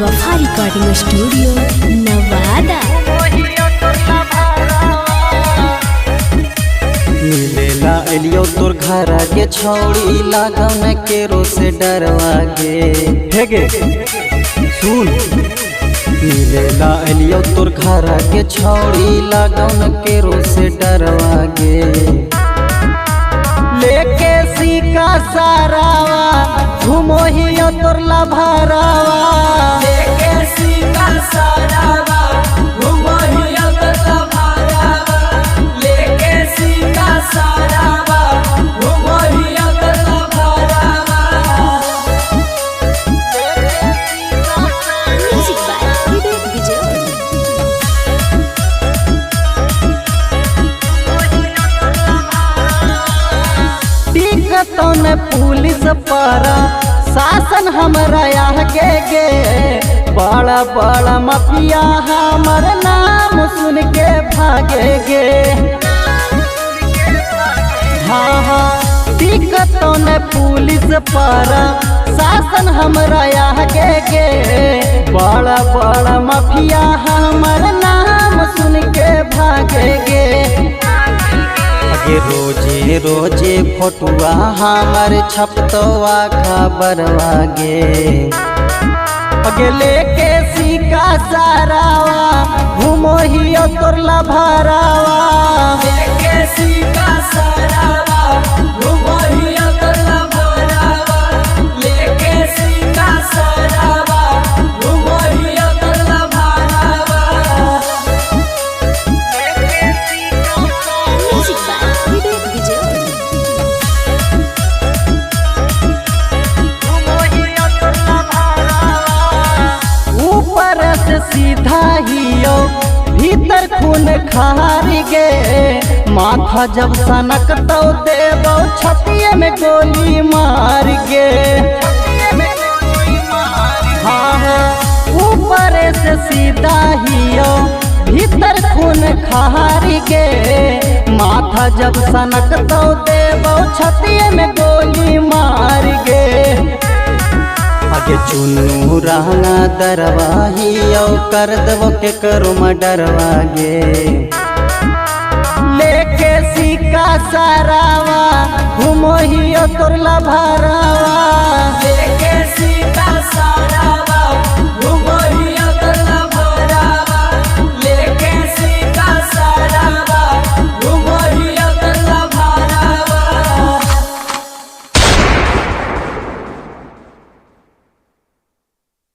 बेवफा recording studio Nawada. मिलेला एलियो तोर घर के छौड़ी लागन केरो से डरवा गे हेगे सुन। मिलेला एलियो तोर घर के छौड़ी लागन केरो से डरवा गे। लेके सीका सारावा घूमो हियो तोर लभरावा। लेके सीका सारावा घूमो हियो तोर लभरावा। लेके सीका सारावा घूमो हियो तोर लभरावा। म्यूजिक बाय विवेक विजय। टिकटों में पुलिस पर शासन हमरा आगे गे। बड़ा बड़ा माफिया हमर नाम सुन के भागे गे। हाँ हाँ टिकटों में पुलिस पर शासन हमरा आगे गे। बड़ा बड़ा माफिया हमर नाम सुन के भागे गे। अगे रोजे रोजे फोटुआ हमार छपतवा खबरवा गे। अगे लेके सीका सारावा घूमो हियो तोर लभरावा। लेके सीका सारावा घूमो हियो तोर लभरावा। लेके सीका सारावा घूमो हियो तोर लभरावा। म्यूजिक बाय विवेक विजय। ऊपर से सीधा हियो भीतर खून खार गे। माथा जब सनक तो देवो छतिए में गोली मार गे। हाँ हाँ ऊपर से सीधा हियो भीतर खून खार गे। माथा जब सनक तो देवो छतिए में गोली मार गे। आगे चुनू रहना दरवाहियो कर देवो के करो मडरवा गे। लेके सीका सारावा घूमो हियो तोर लभरावा। लेके सीका सारावा घूमो